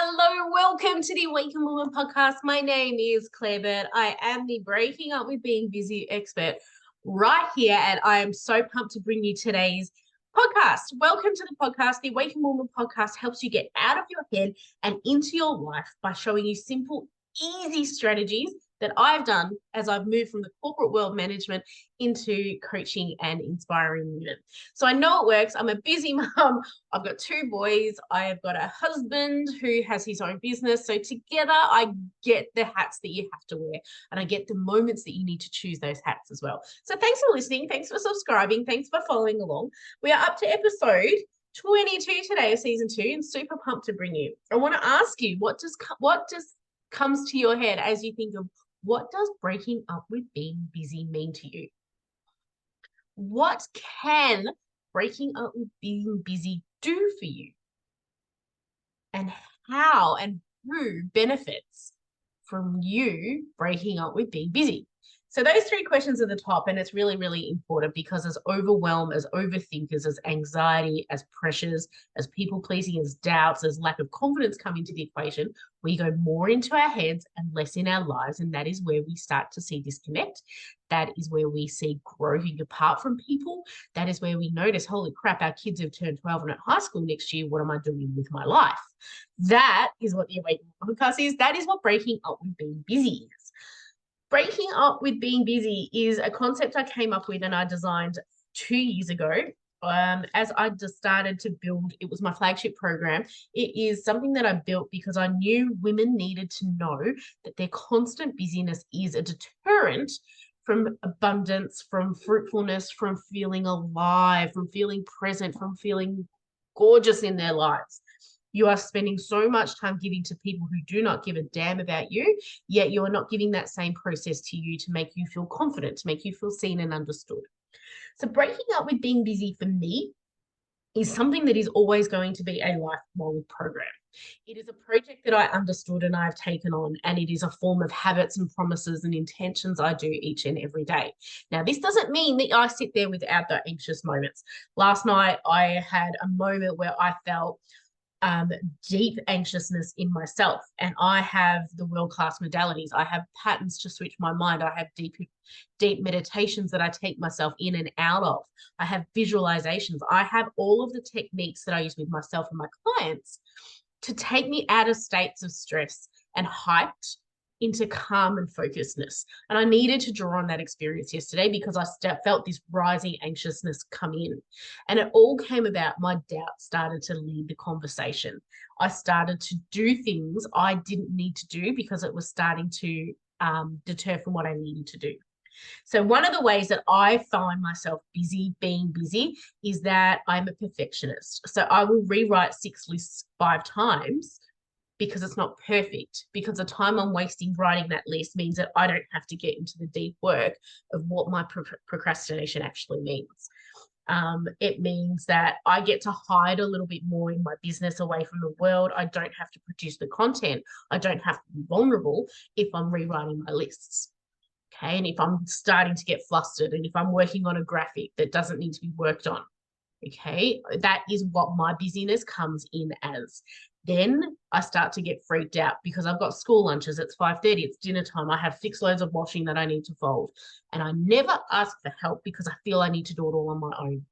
Hello, welcome to the Awaken Woman podcast. My name is Claire Bird. I am the Breaking Up with Being Busy expert right here, and I am so pumped to bring you today's podcast. Welcome to the podcast. The Awaken Woman podcast helps you get out of your head and into your life by showing you simple, easy strategies that I've done as I've moved from the corporate world management into coaching and inspiring women. So I know it works. I'm a busy mum. I've got two boys. I've got a husband who has his own business. So together, I get the hats that you have to wear, and I get the moments that you need to choose those hats as well. So thanks for listening. Thanks for subscribing. Thanks for following along. We are up to episode 22 today of season 2, and super pumped to bring you. I want to ask you, what does comes to your head as you think of what does breaking up with being busy mean to you? What can breaking up with being busy do for you? And how and who benefits from you breaking up with being busy? So those 3 questions are the top, and it's really, really important because as overwhelmed, as overthinkers, as anxiety, as pressures, as people pleasing, as doubts, as lack of confidence come into the equation, we go more into our heads and less in our lives. And that is where we start to see disconnect. That is where we see growing apart from people. That is where we notice, holy crap, our kids have turned 12 and at high school next year. What am I doing with my life? That is what the Awakening podcast is. That is what breaking up with being busy is. Breaking up with being busy is a concept I came up with and I designed 2 years ago. As I just started to build, it was my flagship program. It is something that I built because I knew women needed to know that their constant busyness is a deterrent from abundance, from fruitfulness, from feeling alive, from feeling present, from feeling gorgeous in their lives. You are spending so much time giving to people who do not give a damn about you, yet you are not giving that same process to you to make you feel confident, to make you feel seen and understood. So breaking up with being busy for me is something that is always going to be a lifelong program. It is a project that I understood and I've taken on, and it is a form of habits and promises and intentions I do each and every day. Now, this doesn't mean that I sit there without the anxious moments. Last night, I had a moment where I felt deep anxiousness in myself, and I have the world-class modalities. I have patterns to switch my mind. I have deep meditations that I take myself in and out of. I have visualizations. I have all of the techniques that I use with myself and my clients to take me out of states of stress and hyped into calm and focusedness. And I needed to draw on that experience yesterday because I felt this rising anxiousness come in. And it all came about, my doubt started to lead the conversation. I started to do things I didn't need to do because it was starting to deter from what I needed to do. So one of the ways that I find myself being busy, is that I'm a perfectionist. So I will rewrite 6 lists 5 times because it's not perfect, because the time I'm wasting writing that list means that I don't have to get into the deep work of what my procrastination actually means. It means that I get to hide a little bit more in my business away from the world. I don't have to produce the content. I don't have to be vulnerable if I'm rewriting my lists. Okay. And if I'm starting to get flustered, and if I'm working on a graphic that doesn't need to be worked on, okay, that is what my busyness comes in as. Then I start to get freaked out because I've got school lunches. It's 5:30. It's dinner time. I have 6 loads of washing that I need to fold. And I never ask for help because I feel I need to do it all on my own.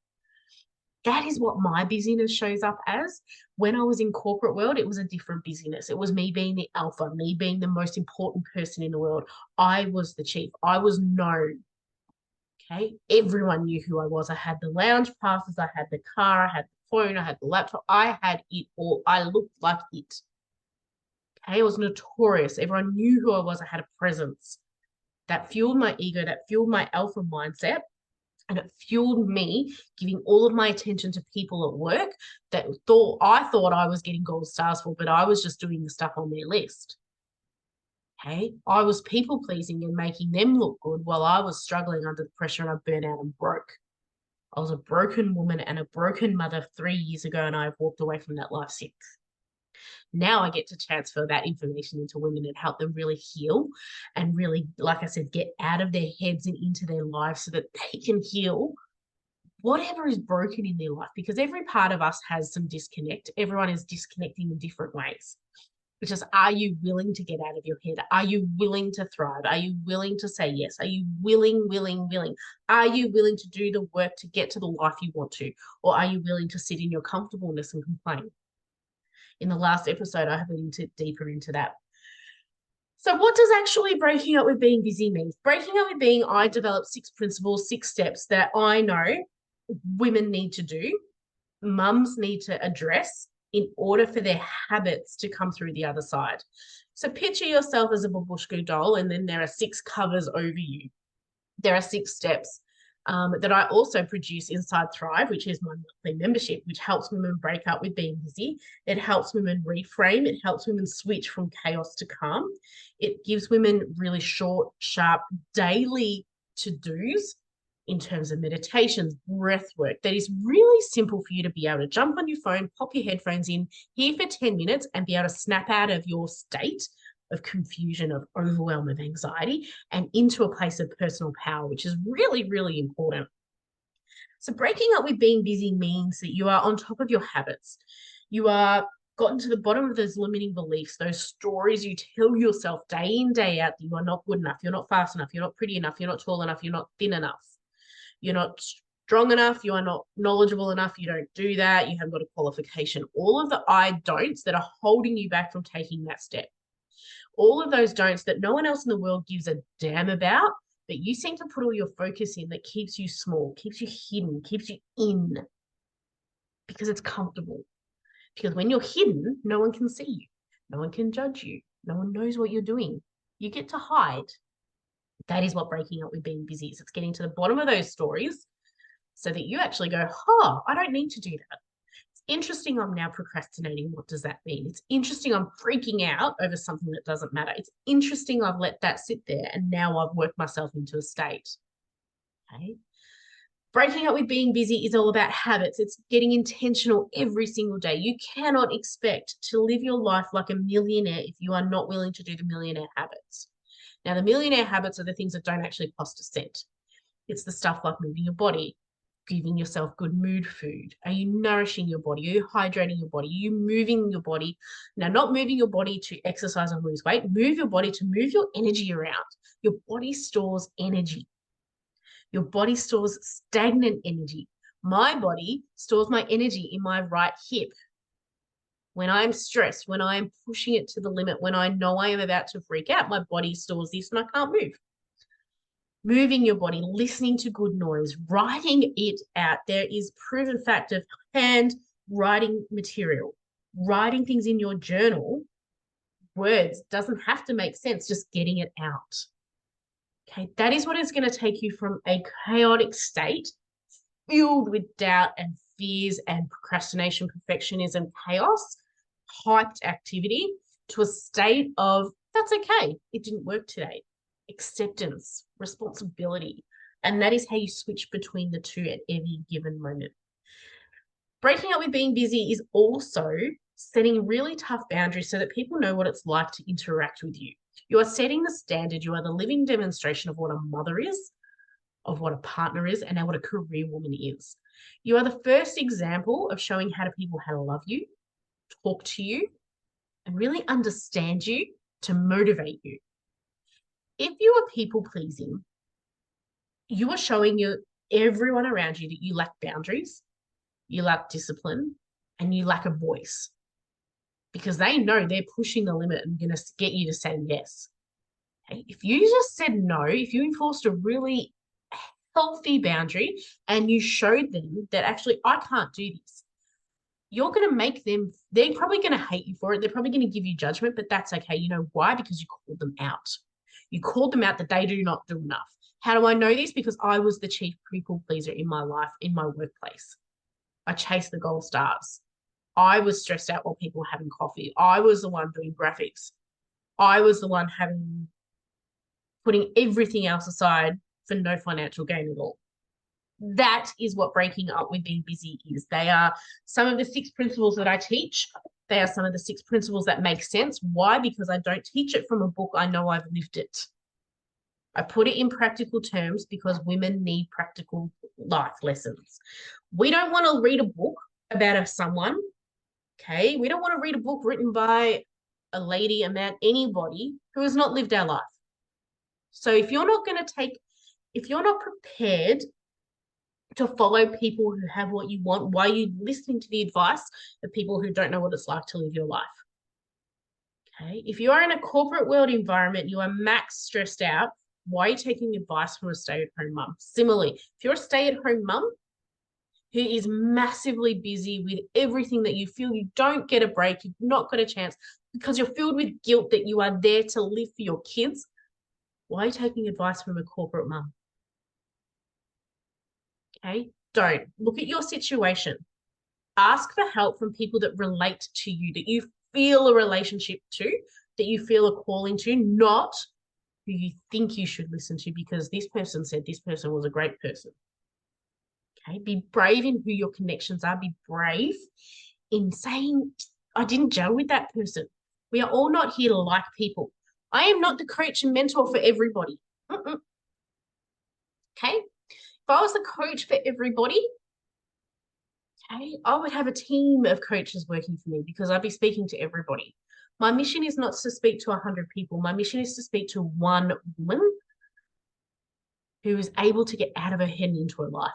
That is what my busyness shows up as. When I was in corporate world, it was a different busyness. It was me being the alpha, me being the most important person in the world. I was the chief. I was known. Okay. Everyone knew who I was. I had the lounge passes. I had the car. I had the phone. I had the laptop. I had it all. I looked like it. Okay. I was notorious. Everyone knew who I was. I had a presence that fueled my ego, that fueled my alpha mindset. And it fueled me giving all of my attention to people at work that I thought I was getting gold stars for, but I was just doing the stuff on their list. Okay. I was people pleasing and making them look good while I was struggling under the pressure, and I burnt out and broke. I was a broken woman and a broken mother 3 years ago, and I've walked away from that life since. Now I get to transfer that information into women and help them really heal and really, like I said, get out of their heads and into their lives so that they can heal whatever is broken in their life, because every part of us has some disconnect. Everyone is disconnecting in different ways. It's just, are you willing to get out of your head? Are you willing to thrive? Are you willing to say yes? Are you willing? Are you willing to do the work to get to the life you want to? Or are you willing to sit in your comfortableness and complain? In the last episode, I have went deeper into that. So what does actually breaking up with being busy mean? Breaking up with being, I developed 6 principles, 6 steps that I know women need to do, mums need to address in order for their habits to come through the other side. So picture yourself as a babushka doll, and then there are 6 covers over you. There are 6 steps that I also produce inside Thrive, which is my monthly membership, which helps women break up with being busy. It helps women reframe. It helps women switch from chaos to calm. It gives women really short, sharp, daily to-dos in terms of meditations, breath work, that is really simple for you to be able to jump on your phone, pop your headphones in, here for 10 minutes and be able to snap out of your state of confusion, of overwhelm, of anxiety, and into a place of personal power, which is really, really important. So breaking up with being busy means that you are on top of your habits. You are gotten to the bottom of those limiting beliefs, those stories you tell yourself day in, day out, that you are not good enough, you're not fast enough, you're not pretty enough, you're not tall enough, you're not thin enough, you're not strong enough, you are not knowledgeable enough, you don't do that, you haven't got a qualification. All of the I don'ts that are holding you back from taking that step. All of those don'ts that no one else in the world gives a damn about, but you seem to put all your focus in, that keeps you small, keeps you hidden, keeps you in, because it's comfortable. Because when you're hidden, no one can see you. No one can judge you. No one knows what you're doing. You get to hide. That is what breaking up with being busy is. It's getting to the bottom of those stories so that you actually go, oh, I don't need to do that. It's interesting I'm now procrastinating. What does that mean? It's interesting I'm freaking out over something that doesn't matter. It's interesting I've let that sit there and now I've worked myself into a state. Okay. Breaking up with being busy is all about habits. It's getting intentional every single day. You cannot expect to live your life like a millionaire if you are not willing to do the millionaire habits. Now, the millionaire habits are the things that don't actually cost a cent. It's the stuff like moving your body, giving yourself good mood food. Are you nourishing your body? Are you hydrating your body? Are you moving your body? Now, not moving your body to exercise and lose weight. Move your body to move your energy around. Your body stores energy. Your body stores stagnant energy. My body stores my energy in my right hip. When I'm stressed, when I'm pushing it to the limit, when I know I am about to freak out, my body stores this and I can't move. Moving your body, listening to good noise, writing it out. There is proven fact of hand writing material, writing things in your journal. Words doesn't have to make sense, just getting it out. Okay, that is what is going to take you from a chaotic state filled with doubt and fears and procrastination, perfectionism, chaos, hyped activity, to a state of, that's okay, it didn't work today. Acceptance, responsibility. And that is how you switch between the two at any given moment. Breaking up with being busy is also setting really tough boundaries so that people know what it's like to interact with you. You are setting the standard. You are the living demonstration of what a mother is, of what a partner is, and what a career woman is. You are the first example of showing how to people how to love you, talk to you, and really understand you to motivate you. If you are people pleasing, you are showing everyone around you that you lack boundaries, you lack discipline, and you lack a voice, because they know they're pushing the limit and going to get you to say yes. Okay? If you just said no, if you enforced a really healthy boundary and you showed them that actually I can't do this, you're going to make them, they're probably going to hate you for it. They're probably going to give you judgment, but that's okay. You know why? Because you called them out. You called them out that they do not do enough. How do I know this? Because I was the chief people pleaser in my life, in my workplace. I chased the gold stars. I was stressed out while people were having coffee. I was the one doing graphics. I was the one putting everything else aside for no financial gain at all. That is what breaking up with being busy is. They are some of the 6 principles that I teach. They are some of the 6 principles that make sense. Why? Because I don't teach it from a book. I know I've lived it. I put it in practical terms because women need practical life lessons. We don't want to read a book about someone. Okay, we don't want to read a book written by a lady, a man, anybody who has not lived our life. So if you're not prepared to follow people who have what you want, why are you listening to the advice of people who don't know what it's like to live your life? Okay. If you are in a corporate world environment, you are max stressed out. Why are you taking advice from a stay-at-home mum? Similarly, if you're a stay-at-home mum who is massively busy with everything that you feel you don't get a break, you've not got a chance because you're filled with guilt that you are there to live for your kids, why are you taking advice from a corporate mum? Okay, don't. Look at your situation. Ask for help from people that relate to you, that you feel a relationship to, that you feel a calling to, not who you think you should listen to because this person said this person was a great person. Okay, be brave in who your connections are. Be brave in saying, I didn't gel with that person. We are all not here to like people. I am not the coach and mentor for everybody. Okay, if I was the coach for everybody, okay, I would have a team of coaches working for me because I'd be speaking to everybody. My mission is not to speak to 100 people. My mission is to speak to one woman who is able to get out of her head and into her life.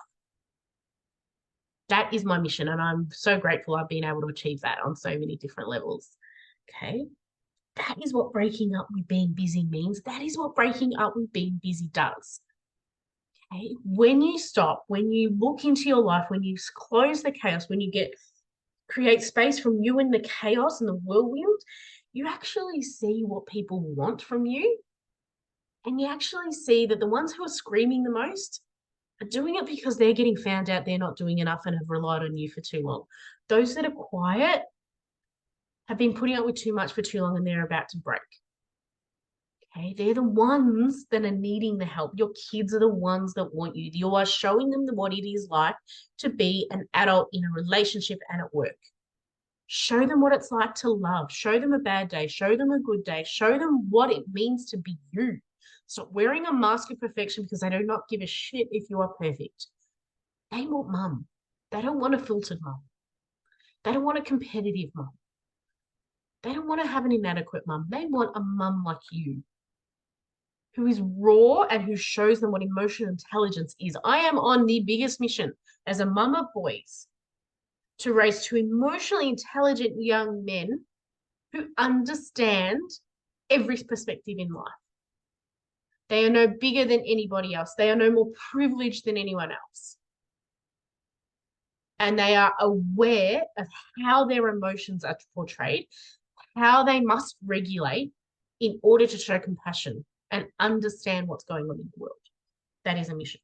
That is my mission, and I'm so grateful I've been able to achieve that on so many different levels. Okay, that is what breaking up with being busy means. That is what breaking up with being busy does. Okay, when you stop, when you look into your life, when you close the chaos, when you create space from you and the chaos and the whirlwind, you actually see what people want from you, and you actually see that the ones who are screaming the most are doing it because they're getting found out they're not doing enough and have relied on you for too long. Those that are quiet have been putting up with too much for too long and they're about to break. Okay, they're the ones that are needing the help. Your kids are the ones that want you. You are showing them what it is like to be an adult in a relationship and at work. Show them what it's like to love. Show them a bad day. Show them a good day. Show them what it means to be you. Stop wearing a mask of perfection because they do not give a shit if you are perfect. They want mum. They don't want a filtered mum. They don't want a competitive mum. They don't want to have an inadequate mum. They want a mum like you, who is raw and who shows them what emotional intelligence is. I am on the biggest mission as a mum of boys to raise two emotionally intelligent young men who understand every perspective in life. They are no bigger than anybody else. They are no more privileged than anyone else. And they are aware of how their emotions are portrayed, how they must regulate in order to show compassion and understand what's going on in the world. That is a mission.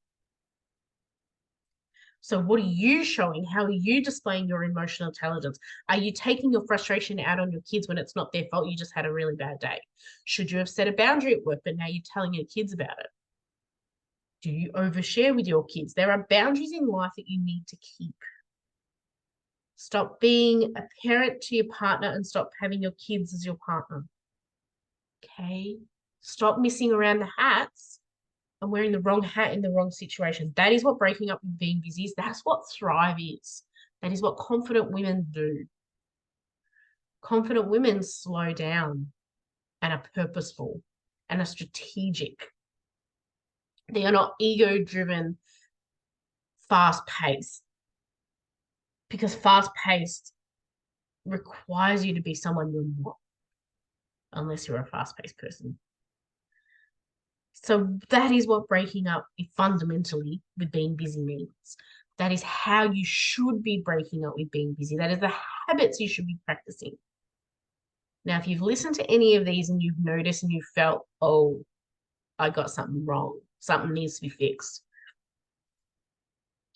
So what are you showing? How are you displaying your emotional intelligence? Are you taking your frustration out on your kids when it's not their fault? You just had a really bad day. Should you have set a boundary at work, but now you're telling your kids about it? Do you overshare with your kids? There are boundaries in life that you need to keep. Stop being a parent to your partner and stop having your kids as your partner. Okay? Stop missing around the hats and wearing the wrong hat in the wrong situation. That is what breaking up with being busy is. That's what thrive is. That is what confident women do. Confident women slow down and are purposeful and are strategic. They are not ego-driven, fast-paced. Because fast-paced requires you to be someone you're not, unless you're a fast-paced person. So that is what breaking up fundamentally with being busy means. That is how you should be breaking up with being busy. That is the habits you should be practicing. Now, if you've listened to any of these and you've noticed and you've felt, oh, I got something wrong, something needs to be fixed,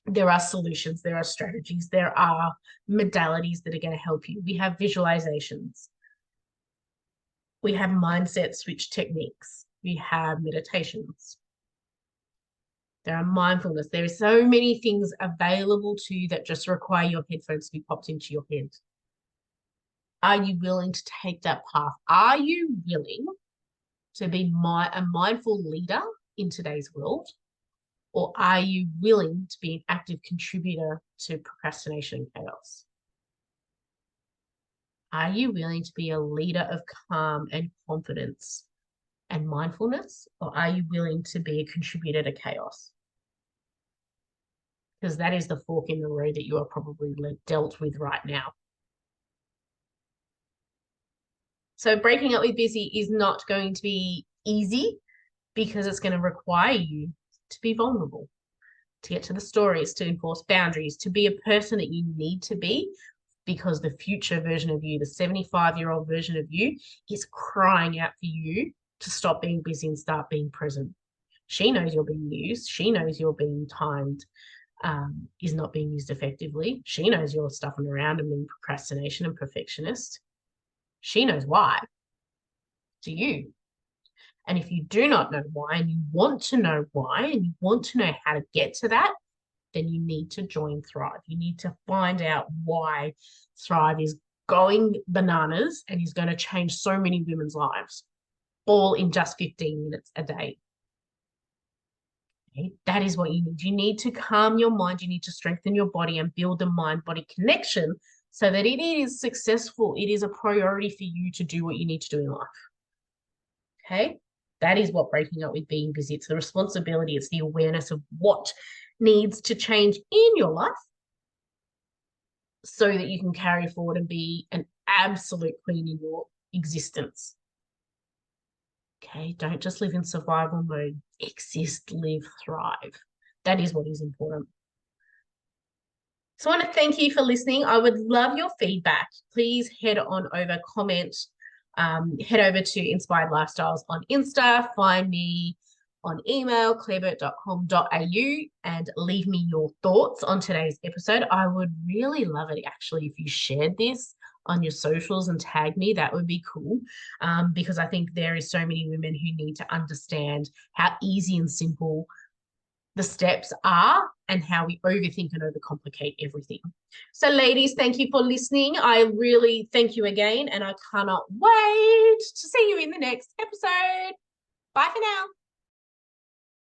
there are solutions, there are strategies, there are modalities that are going to help you. We have visualizations. We have mindset switch techniques. We have meditations. There are mindfulness. There are so many things available to you that just require your headphones to be popped into your head. Are you willing to take that path? Are you willing to be a mindful leader in today's world? Or are you willing to be an active contributor to procrastination and chaos? Are you willing to be a leader of calm and confidence and mindfulness, or are you willing to be a contributor to chaos? Because that is the fork in the road that you are probably dealt with right now. So breaking up with busy is not going to be easy because it's going to require you to be vulnerable, to get to the stories, to enforce boundaries, to be a person that you need to be, because the future version of you, the 75-year-old version of you, is crying out for you to stop being busy and start being present. She knows you're being used. She knows you're being timed, is not being used effectively. She knows you're stuffing around and being procrastination and perfectionist. She knows why. Do you? And if you do not know why and you want to know why and you want to know how to get to that, then you need to join Thrive. You need to find out why Thrive is going bananas and is going to change so many women's lives, all in just 15 minutes a day. Okay? That is what you need. You need to calm your mind. You need to strengthen your body and build the mind-body connection so that it is successful. It is a priority for you to do what you need to do in life. Okay? That is what breaking up with being busy. It's the responsibility. It's the awareness of what needs to change in your life so that you can carry forward and be an absolute queen in your existence. Okay, don't just live in survival mode. Exist, live, thrive. That is what is important. So I want to thank you for listening. I would love your feedback. Please head on over, comment, head over to Inspired Lifestyles on Insta, find me on email, clarebert.com.au, and leave me your thoughts on today's episode. I would really love it actually if you shared this on your socials and tag me. That would be cool, because I think there is so many women who need to understand how easy and simple the steps are and how we overthink and overcomplicate everything. So ladies, thank you for listening. I really thank you again, and I cannot wait to see you in the next episode. Bye for now.